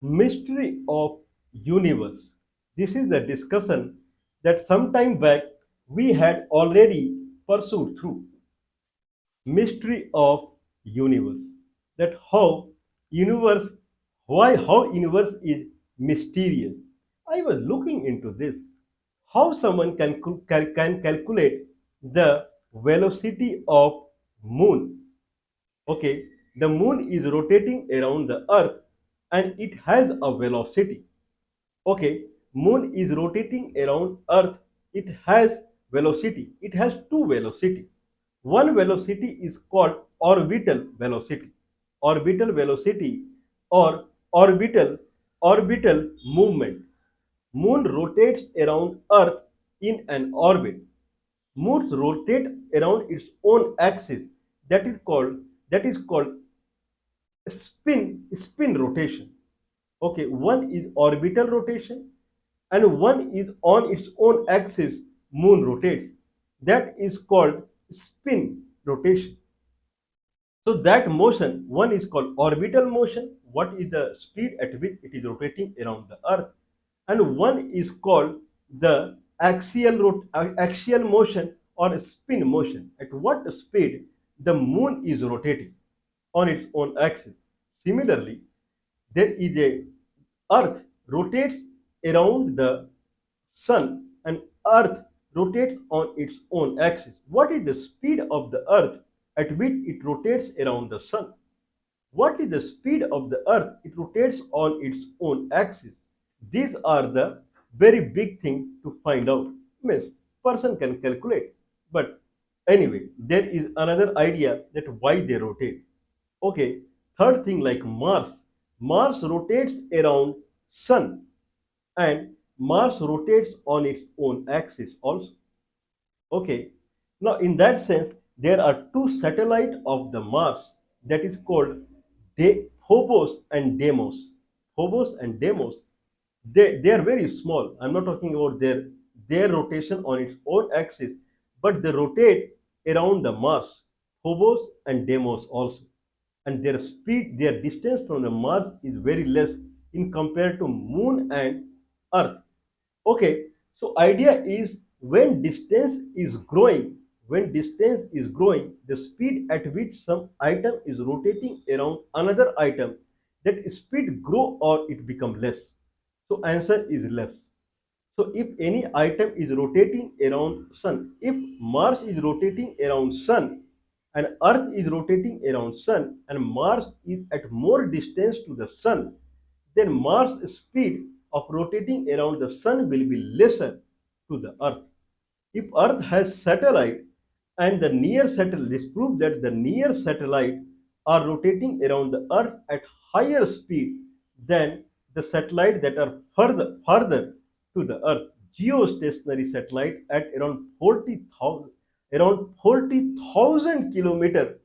Mystery of universe. This is the discussion that some time back we had already pursued through. Mystery of universe. That universe, how universe is mysterious. I was looking into this. How someone can calculate the velocity of moon. Okay, the moon is rotating around the earth and it has a velocity. Okay, moon is rotating around earth. It has velocity. It has two velocity. One velocity is called orbital velocity. Orbital velocity or orbital movement. Moon rotates around earth in an orbit. Moons rotate around its own axis. That is called spin rotation. Okay, one is orbital rotation and one is on its own axis. Moon rotates. That is called spin rotation. So that motion, one is called orbital motion. What is the speed at which it is rotating around the earth? And one is called the axial motion or spin motion. At what speed the moon is rotating on its own axis. Similarly, there is a earth rotates around the sun and earth rotates on its own axis. What is the speed of the earth at which it rotates around the sun? What is the speed of the earth it rotates on its own axis? These are the very big thing to find out. Means person can calculate. But anyway, there is another idea that why they rotate. Okay, third thing like Mars. Mars rotates around sun and Mars rotates on its own axis also. Okay, now in that sense, there are two satellites of the Mars that is called Phobos and Deimos. Phobos and Deimos, they are very small. I'm not talking about their rotation on its own axis, but they rotate around the Mars, Phobos and Deimos also. And their speed, their distance from the Mars is very less in compared to Moon and Earth. Okay, so idea is when distance is growing, the speed at which some item is rotating around another item, that speed grow or it become less. So answer is less. So if any item is rotating around sun, if Mars is rotating around sun and Earth is rotating around sun and Mars is at more distance to the sun, then Mars' speed of rotating around the sun will be lesser to the Earth. If Earth has satellite and the near satellite, this proves that the near satellite are rotating around the Earth at higher speed than the satellite that are further to the Earth. Geostationary satellite at around 40,000 kilometers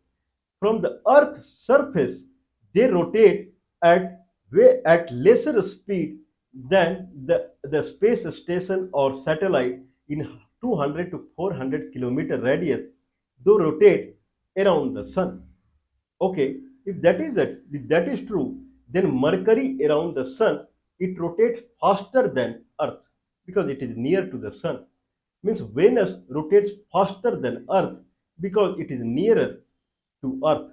from the Earth's surface, they rotate at lesser speed than the space station or satellite in 200 to 400 kilometer radius. They rotate around the sun. Okay, if that is true, then Mercury around the sun it rotates faster than Earth because it is near to the sun. Means Venus rotates faster than Earth because it is nearer to Earth.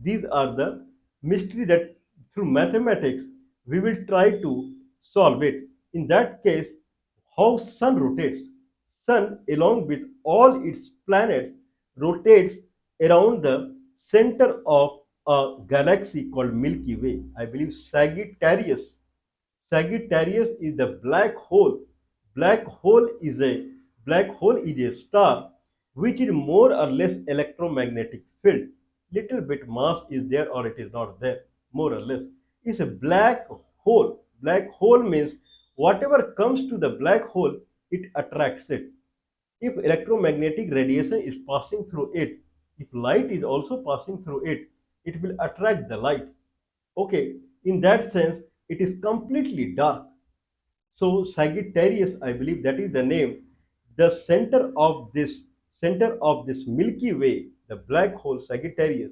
These are the mystery that through mathematics we will try to solve it. In that case, how sun rotates? Sun along with all its planets rotates around the center of a galaxy called Milky Way. I believe Sagittarius. Sagittarius is the black hole. Black hole is a black hole is a star which is more or less electromagnetic field. Little bit mass is there or it is not there, more or less. It's a black hole. Black hole means whatever comes to the black hole, it attracts it. If electromagnetic radiation is passing through it, if light is also passing through it, it will attract the light. Okay, in that sense, it is completely dark. So Sagittarius, I believe that is the name. The center of this Milky Way, the black hole Sagittarius,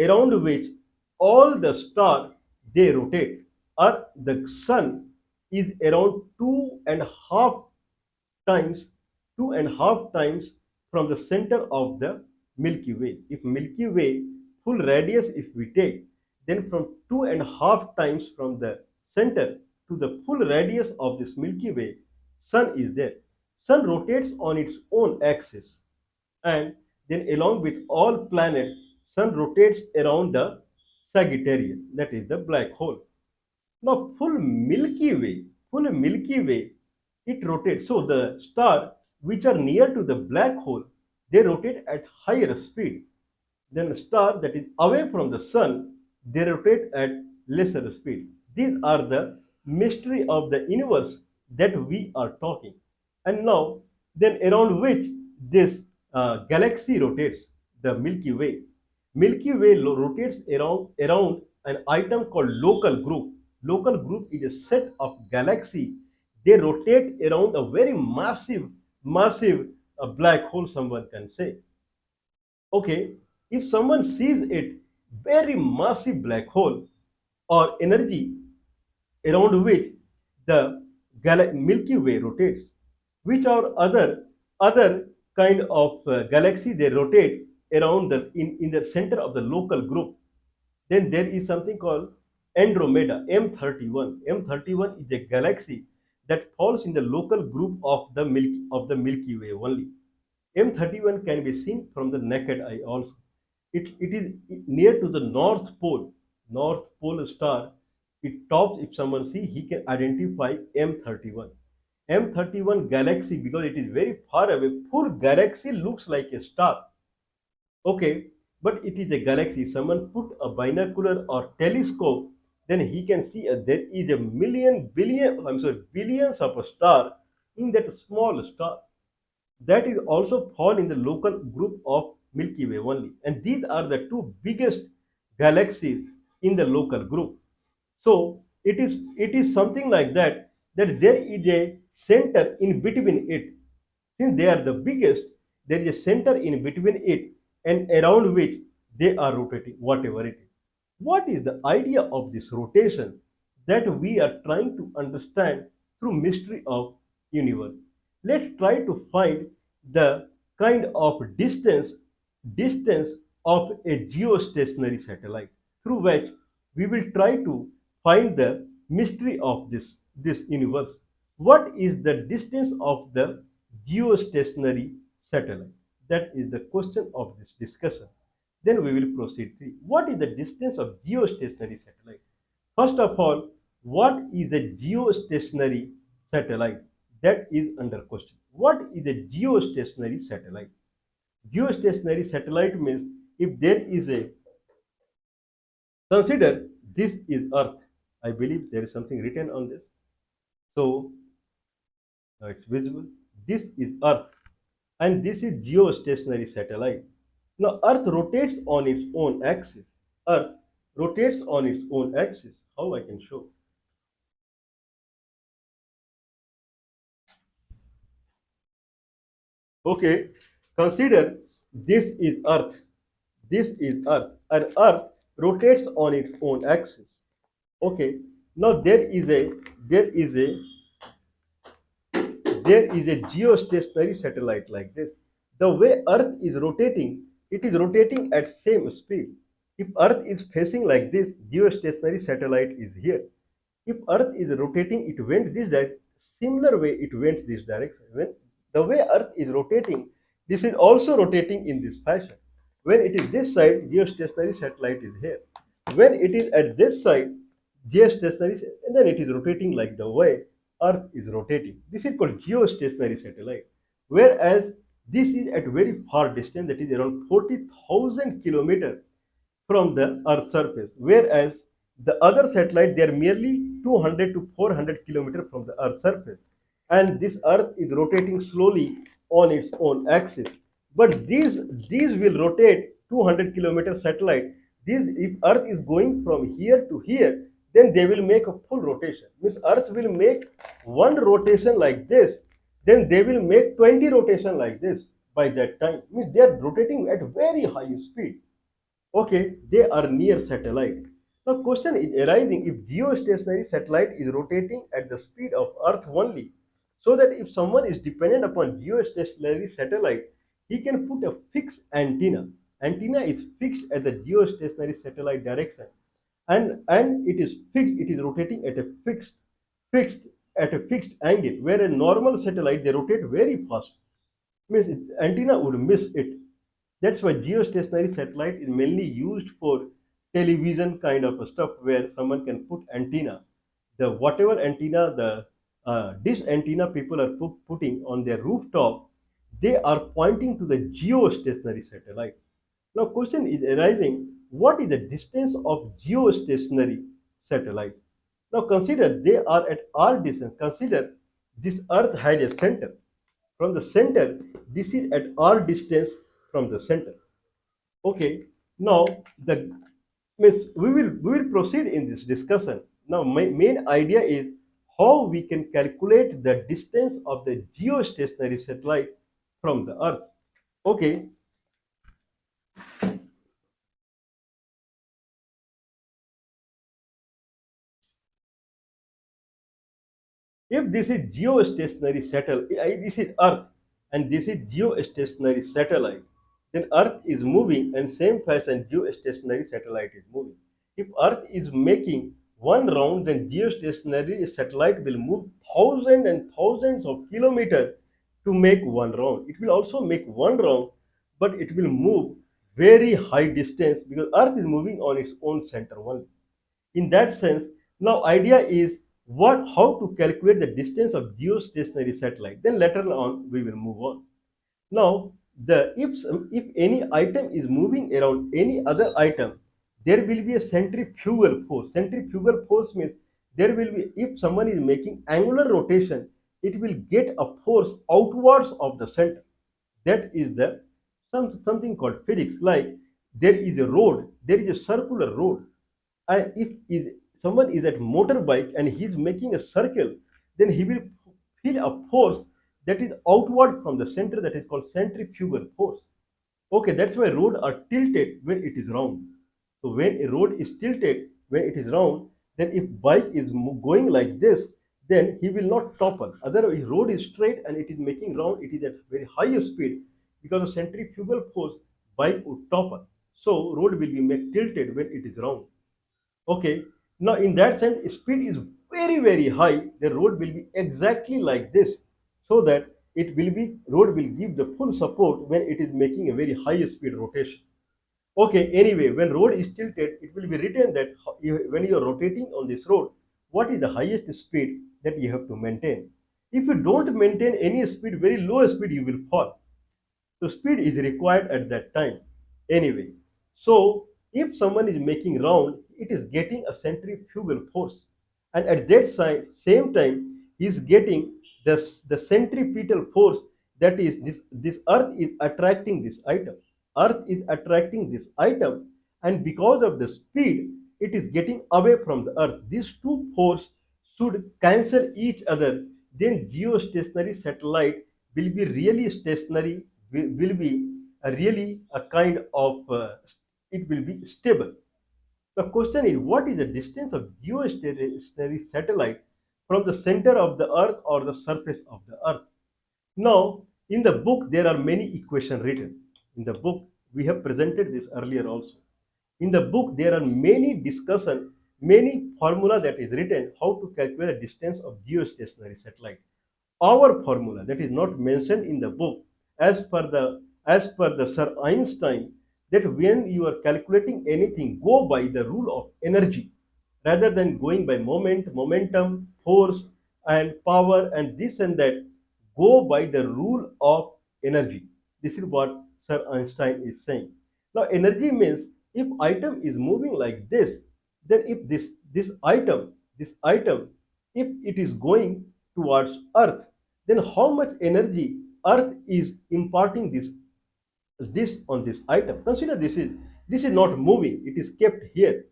around which all the stars they rotate. the sun is around times, 2.5 times from the center of the Milky Way. If Milky Way full radius if we take, then from 2.5 times from the center to the full radius of this Milky Way, sun is there. Sun rotates on its own axis, and then along with all planets, sun rotates around the Sagittarius, that is the black hole. Now, full Milky Way, it rotates. So the star which are near to the black hole, they rotate at higher speed than a star that is away from the sun, they rotate at lesser speed. These are the mystery of the universe that we are talking. And now, then around which this galaxy rotates, the Milky Way. Milky Way rotates around an item called local group. Local group is a set of galaxy. They rotate around a very massive black hole, someone can say. Okay, if someone sees it, very massive black hole or energy around which the Milky Way rotates, which are other kind of galaxy they rotate around in the center of the local group. Then there is something called Andromeda M31. M31 is a galaxy that falls in the local group of the Milky Way only. M31 can be seen from the naked eye also. It is near to the North Pole star. It tops, if someone see, he can identify M31. M31 galaxy, because it is very far away, full galaxy looks like a star. Okay, but it is a galaxy. If someone put a binocular or telescope, then he can see there is a billions of a star in that small star. That is also fall in the local group of Milky Way only. And these are the two biggest galaxies in the local group. So it is something like that there is a center in between it. Since they are the biggest, there is a center in between it and around which they are rotating, whatever it is. What is the idea of this rotation that we are trying to understand through mystery of universe? Let's try to find the kind of distance of a geostationary satellite through which we will try to find the mystery of this universe. What is the distance of the geostationary satellite? That is the question of this discussion. Then we will proceed. What is the distance of geostationary satellite? First of all, what is a geostationary satellite? That is under question. What is a geostationary satellite? Geostationary satellite means if there is a, consider this is Earth. I believe there is something written on this. So now it's visible. This is Earth and this is geostationary satellite. Now Earth rotates on its own axis. Earth rotates on its own axis. How I can show? Okay, consider this is Earth. This is Earth, and Earth rotates on its own axis. Okay, now there is a geostationary satellite like this. The way Earth is rotating, it is rotating at same speed. If Earth is facing like this, geostationary satellite is here. If Earth is rotating, it went this direction. Similar way, it went this direction. When the way Earth is rotating, this is also rotating in this fashion. When it is this side, geostationary satellite is here. When it is at this side, geostationary, and then it is rotating like the way Earth is rotating. This is called geostationary satellite. Whereas this is at very far distance, that is around 40,000 kilometers from the Earth's surface, whereas the other satellite they are merely 200 to 400 kilometers from the Earth's surface, and this Earth is rotating slowly on its own axis. But these will rotate 200-kilometer satellite. These, if Earth is going from here to here, then they will make a full rotation. Means Earth will make one rotation like this, then they will make 20 rotation like this by that time. Means they are rotating at very high speed. Okay, they are near satellite. Now, question is arising if geostationary satellite is rotating at the speed of Earth only, so that if someone is dependent upon geostationary satellite, he can put a fixed antenna. Antenna is fixed at the geostationary satellite direction, and it is fixed. It is rotating at a fixed at a fixed angle. Where a normal satellite they rotate very fast, means antenna would miss it. That's why geostationary satellite is mainly used for television kind of stuff where someone can put antenna. The whatever antenna, the dish antenna people are putting on their rooftop, they are pointing to the geostationary satellite. Now, question is arising: what is the distance of geostationary satellite? Now, consider they are at r distance. Consider this Earth has a center. From the center, this is at r distance from the center. Okay, now the means we will proceed in this discussion. Now, my main idea is how we can calculate the distance of the geostationary satellite from the Earth. Okay, if this is geostationary satellite, this is Earth, and this is geostationary satellite, then Earth is moving in same fashion geostationary satellite is moving. If Earth is making one round, then geostationary satellite will move thousands and thousands of kilometers to make one round. It will also make one round, but it will move very high distance because Earth is moving on its own center only. In that sense, now idea is what how to calculate the distance of geostationary satellite. Then later on we will move on. Now, the if any item is moving around any other item, there will be a centrifugal force. Centrifugal force means there will be, if someone is making angular rotation, it will get a force outwards of the center. That is the something called physics. Like there is a road, there is a circular road, and if someone is at motorbike and he is making a circle, then he will feel a force that is outward from the center, that is called centrifugal force. Okay, that's why road are tilted when it is round. So when a road is tilted when it is round, then if bike is going like this, then he will not topple. Otherwise road is straight and it is making round, it is at very high speed. Because of centrifugal force, bike would topple. So road will be made tilted when it is round. Okay, now in that sense, speed is very, very high. The road will be exactly like this, so that it will be road will give the full support when it is making a very high speed rotation. Okay, anyway, when road is tilted, it will be written that when you are rotating on this road, what is the highest speed that you have to maintain? If you don't maintain any speed, very low speed, you will fall. So speed is required at that time. Anyway, so if someone is making round, it is getting a centrifugal force. And at that same time, he is getting the centripetal force, that is this earth is attracting this item. Earth is attracting this item, and because of the speed, it is getting away from the earth. These two forces should cancel each other. Then geostationary satellite will be really stationary, will be really a kind of it will be stable. The question is, what is the distance of geostationary satellite from the center of the earth or the surface of the earth? Now, in the book there are many equations written. In the book we have presented this earlier also. In the book there are many discussion, many formula that is written how to calculate the distance of geostationary satellite. Our formula that is not mentioned in the book, as per the Sir Einstein, that when you are calculating anything, go by the rule of energy rather than going by momentum, force, and power, and this and that. Go by the rule of energy. This is what Sir Einstein is saying. Now, energy means if item is moving like this, then if this item, if it is going towards Earth, then how much energy Earth is imparting this on this item. Consider this is not moving, it is kept here.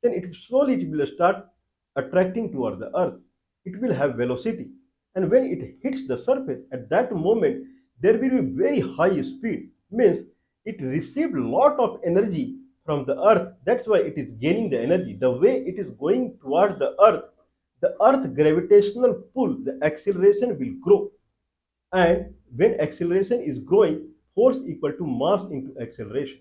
Then it will start attracting toward the earth. It will have velocity, and when it hits the surface, at that moment there will be very high speed. Means it received lot of energy from the earth. That's why it is gaining the energy. The way it is going towards the earth gravitational pull, the acceleration will grow. And when acceleration is growing, force equal to mass into acceleration.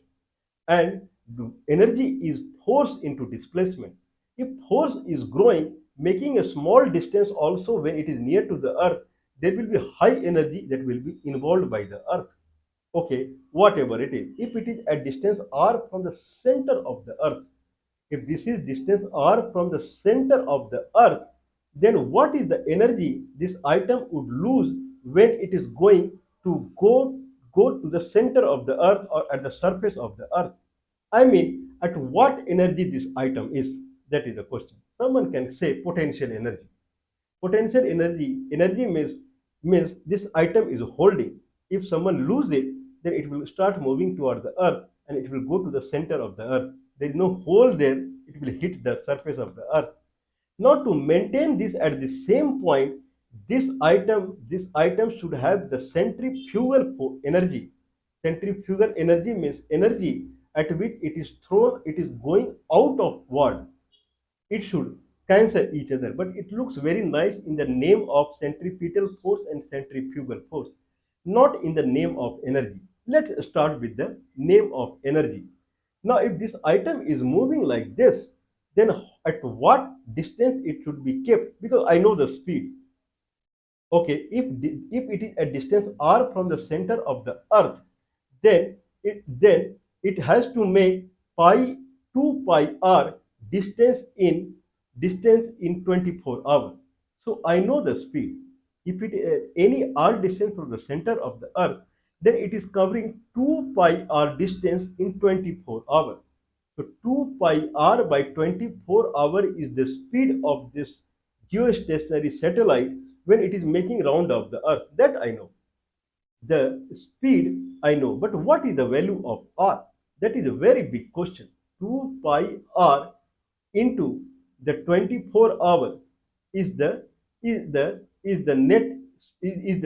And the energy is force into displacement. If force is growing, making a small distance also when it is near to the earth, there will be high energy that will be involved by the earth. Okay, whatever it is. If it is at distance r from the center of the earth, if this is distance r from the center of the earth, then what is the energy this item would lose when it is going to go to the center of the earth or at the surface of the earth? I mean, at what energy this item is? That is the question. Someone can say potential energy. Potential energy means this item is holding. If someone lose it, then it will start moving toward the earth and it will go to the center of the earth. There is no hole there, it will hit the surface of the earth. Now to maintain this at the same point, this item should have the centrifugal energy. Centrifugal energy means energy at which it is thrown, it is going out of ward. It should cancel each other, but it looks very nice in the name of centripetal force and centrifugal force, not in the name of energy. Let's start with the name of energy. Now if this item is moving like this, then at what distance it should be kept? Because I know the speed. Okay, if it is a distance r from the center of the earth, then it has to make pi 2 pi r distance in 24 hours. So I know the speed. If it is any r distance from the center of the earth, then it is covering 2 pi r distance in 24 hours. So 2 pi r by 24 hour is the speed of this geostationary satellite when it is making round of the earth. That I know. The speed I know, but what is the value of r? That is a very big question. 2 pi r into the 24 hour is the net is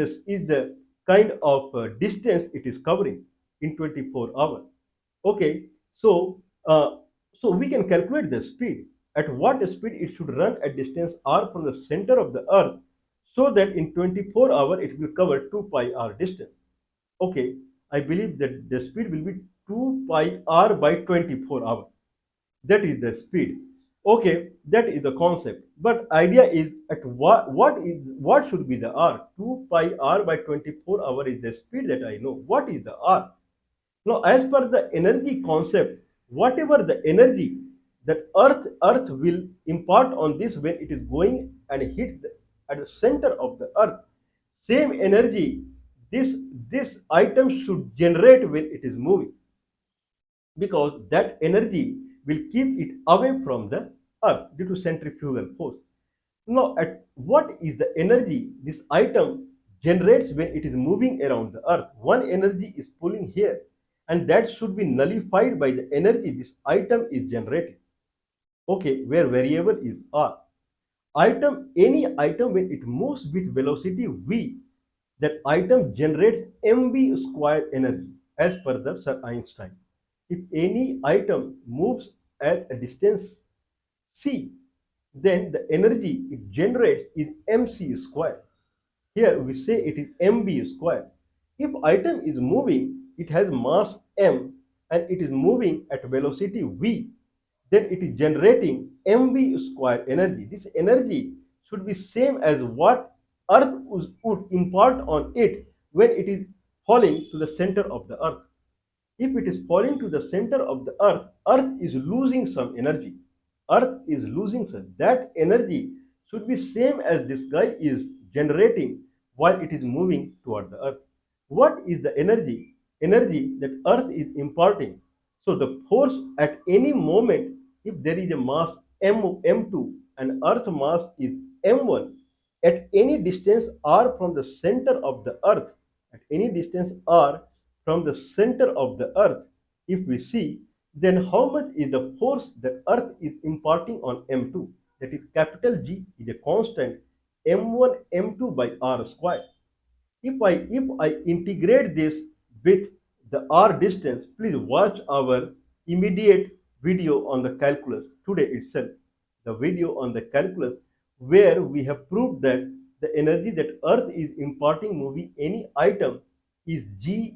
the kind of distance it is covering in 24 hours. Okay, so we can calculate the speed. At what speed it should run at distance r from the center of the earth, so that in 24 hours it will cover 2 pi r distance. Okay, I believe that the speed will be 2 pi r by 24 hours. That is the speed. Okay, that is the concept. But idea is at what should be the r? 2 pi r by 24 hour is the speed that I know. What is the r? Now, as per the energy concept, whatever the energy that earth will impart on this when it is going and at the center of the earth, same energy this item should generate when it is moving, because that energy will keep it away from the earth due to centrifugal force. Now, at what is the energy this item generates when it is moving around the earth? One energy is pulling here, and that should be nullified by the energy this item is generating. Okay, where variable is r. Any item when it moves with velocity v, that item generates mv square energy as per the Sir Einstein. If any item moves at a distance c, then the energy it generates is mc square. Here we say it is mb square. If item is moving, it has mass m and it is moving at velocity v, then it is generating mv square energy. This energy should be same as what earth would impart on it when it is falling to the center of the earth. If it is falling to the center of the earth is losing some energy. Earth is losing some. That energy should be same as this guy is generating while it is moving toward the earth. What is the energy? Energy that earth is imparting. So the force at any moment, if there is a mass m2 and earth mass is m1, at any distance r from the center of the earth, at any distance r from the center of the earth, if we see, then how much is the force that earth is imparting on m2? That is capital G is a constant m1 m2 by r square. If I integrate this with the r distance, please watch our immediate video on the calculus today itself, the video on the calculus where we have proved that the energy that Earth is imparting moving any item is G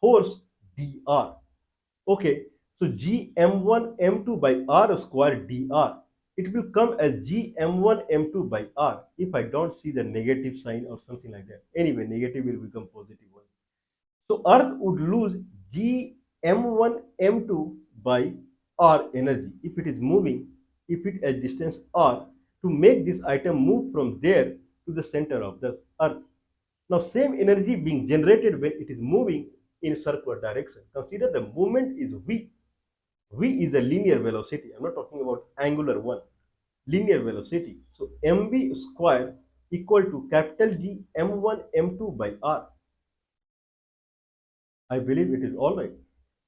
force dr. Okay, so G m1 m2 by r square dr. It will come as G m1 m2 by r if I don't see the negative sign or something like that. Anyway, negative will become positive one. So Earth would lose G m1 m2 by r energy if it is moving, if it at distance r to make this item move from there to the center of the Earth. Now same energy being generated when it is moving in circular direction. Consider the movement is v. V is the linear velocity. I'm not talking about angular one. Linear velocity. So mv square equal to capital G m1 m2 by r. I believe it is all right.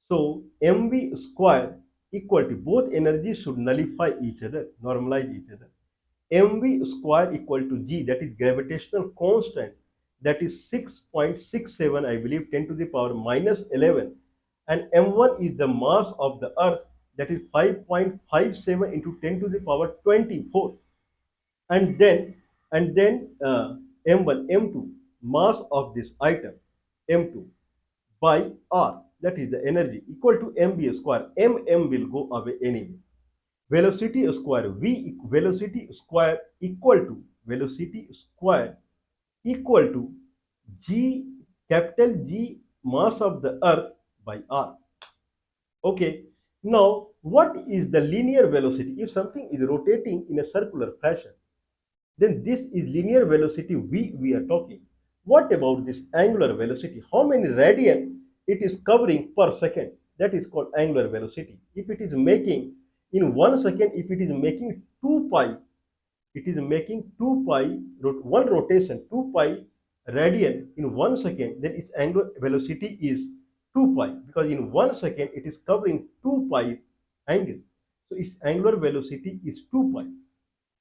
So mv square equal to both energies should nullify each other, normalize each other. mv square equal to g, that is gravitational constant, that is 6.67, I believe, 10 to the power minus 11, and m1 is the mass of the earth, that is 5.57 into 10 to the power 24, and then m1 m2 mass of this item m2 by r, that is the energy, equal to mv square. M will go away anyway. Velocity square v, velocity square equal to g, capital G mass of the earth by r. Okay, now what is the linear velocity? If something is rotating in a circular fashion, then this is linear velocity v we are talking. What about this angular velocity? How many radian it is covering per second? That is called angular velocity. If it is making in 1 second, if it is making 2 pi, it is making 2 pi, one rotation 2 pi radian in 1 second, then its angular velocity is 2 pi, because in 1 second it is covering 2 pi angle. So its angular velocity is 2 pi.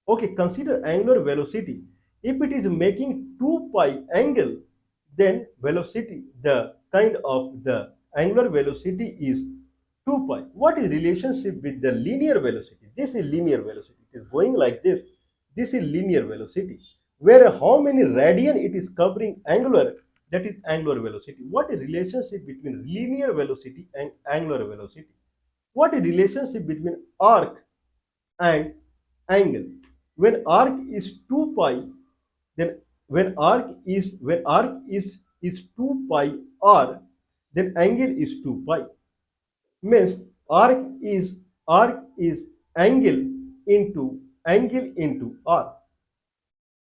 Okay, consider angular velocity. If it is making 2 pi angle, then velocity, the kind of the angular velocity is 2 pi. What is relationship with the linear velocity? This is linear velocity. It is going like this. This is linear velocity. Where how many radian it is covering angular, that is angular velocity. What is relationship between linear velocity and angular velocity? What is relationship between arc and angle? When arc is 2 pi, then when arc is 2 pi r, then angle is 2 pi. Means arc is angle into r.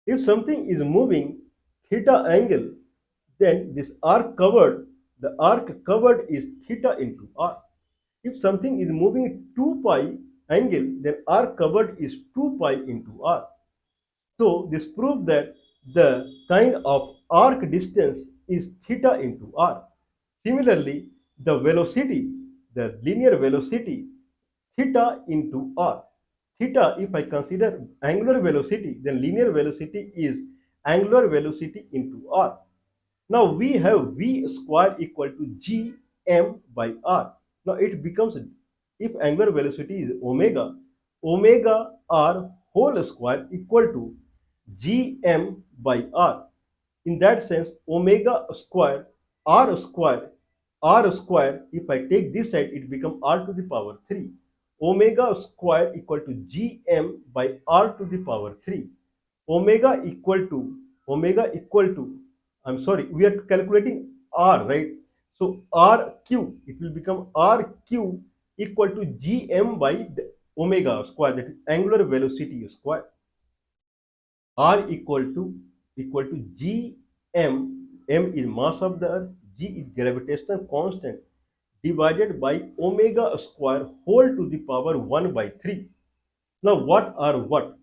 If something is moving theta angle, then this the arc covered is theta into r. If something is moving 2 pi angle, then r covered is 2 pi into r. So this proves that the kind of arc distance is theta into r. Similarly, the velocity, the linear velocity, theta into r. Theta, if I consider angular velocity, then linear velocity is angular velocity into r. Now we have v square equal to g m by r. Now it becomes, if angular velocity is omega, omega r whole square equal to gm by r. In that sense, omega square r square r square, if I take this side, it becomes r to the power 3. Omega square equal to gm by r to the power 3. Omega equal to omega equal to, I'm sorry, we are calculating r, right? So rq, it will become rq equal to gm by the omega square, that is angular velocity square. R equal to g m. M is mass of the earth, g is gravitational constant, divided by omega square whole to the power 1 by 3. Now what are what?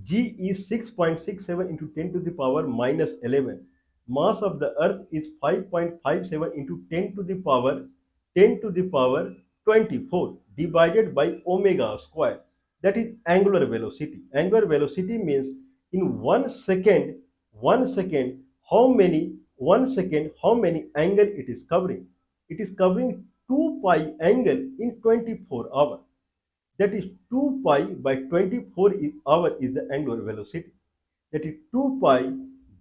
G is 6.67 into 10 to the power minus 11. Mass of the earth is 5.57 into 10 to the power 24, divided by omega square. That is angular velocity. Angular velocity means in 1 second, 1 second, how many angle it is covering? It is covering 2 pi angle in 24 hours. That is 2 pi by 24 hour is the angular velocity. That is 2 pi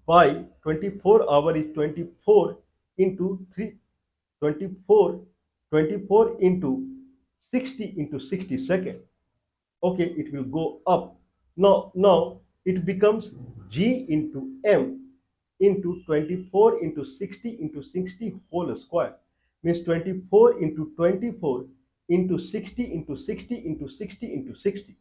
by 24 hour is 24 into 3, 24, 24 into 60 into 60 second. Okay, it will go up. Now it becomes G into M into 24 into 60 into 60 whole square. Means 24 into 24 into 60 into 60 into 60 into 60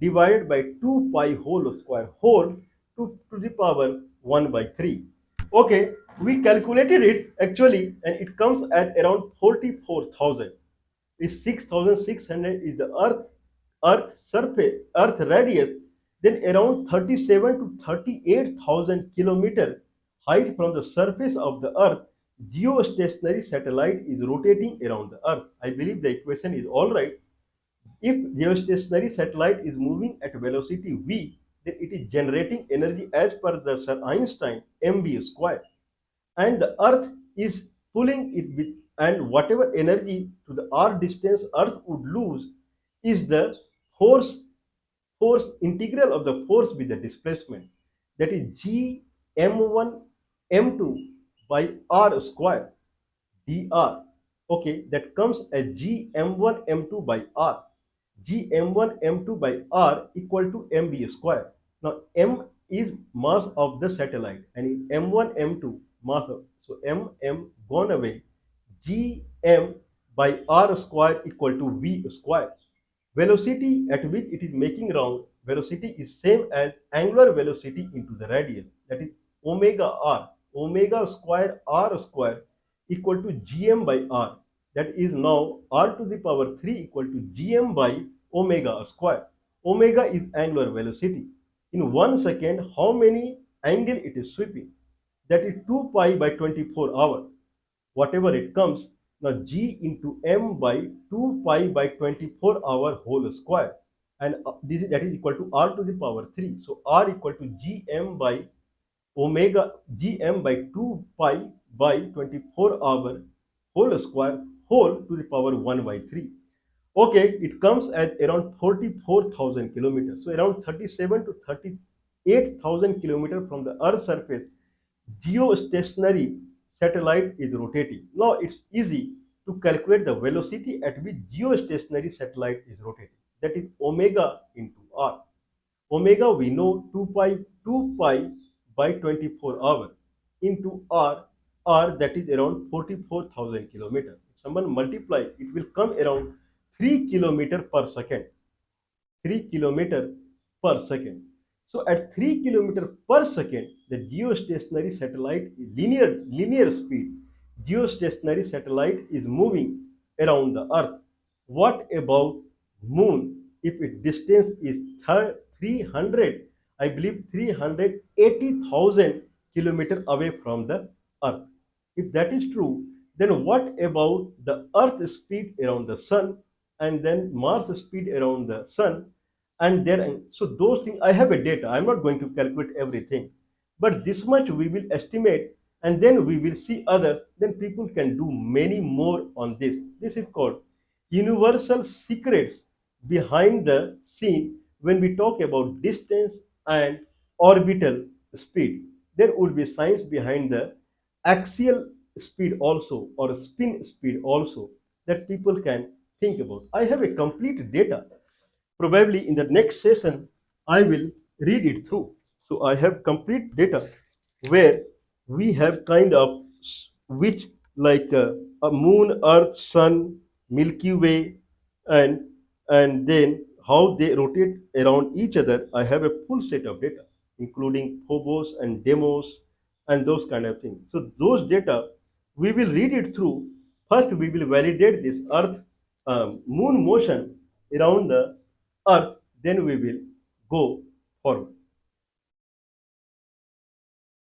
divided by 2 pi whole square whole to the power 1 by 3. Okay, we calculated it actually and it comes at around 44,000. Is 6,600 is the earth surface, earth radius, then around 37 to 38,000 kilometer height from the surface of the earth, geostationary satellite is rotating around the earth. I believe the equation is all right. If geostationary satellite is moving at velocity v, then it is generating energy as per the Sir Einstein mv square, and the earth is pulling it with, and whatever energy to the r distance earth would lose is the force integral of the force with the displacement, that is g m1 m2 by r square dr. Okay, that comes as g m1 m2 by r. G m1 m2 by r equal to mv square. Now m is mass of the satellite and m1 m2 mass of, so m gone away. G m by r square equal to v square. Velocity at which it is making round, velocity is same as angular velocity into the radius, that is omega r, omega square r square equal to gm by r, that is now r to the power 3 equal to gm by omega square. Omega is angular velocity. In 1 second, how many angle it is sweeping? That is 2 pi by 24 hours, whatever it comes. Now g into m by 2 pi by 24 hour whole square, and that is equal to r to the power 3. So r equal to gm by omega, gm by 2 pi by 24 hour whole square whole to the power 1 by 3. Okay, it comes at around 44,000 kilometers. So around 37 to 38,000 kilometers from the Earth's surface, geostationary satellite is rotating. Now it's easy to calculate the velocity at which geostationary satellite is rotating. That is omega into r. Omega we know 2 pi by 24 hours into r that is around 44,000 kilometers. If someone multiply, it will come around 3 kilometer per second. 3 kilometer per second. So at 3 kilometer per second, the geostationary satellite is linear speed. Geostationary satellite is moving around the Earth. What about Moon? If its distance is 300, I believe 380,000 kilometer away from the Earth. If that is true, then what about the Earth speed around the Sun and then Mars speed around the Sun? And there, so those things I have a data. I'm not going to calculate everything, but this much we will estimate, and then we will see others. Then people can do many more on this. This is called universal secrets behind the scene. When we talk about distance and orbital speed, there will be science behind the axial speed also, or spin speed also, that people can think about. I have a complete data. Probably in the next session, I will read it through. So I have complete data where we have kind of which, like a moon, earth, sun, Milky Way, and then how they rotate around each other. I have a full set of data, including Phobos and Deimos and those kind of things. So those data, we will read it through. First, we will validate this earth, moon motion around the earth, then we will go forward.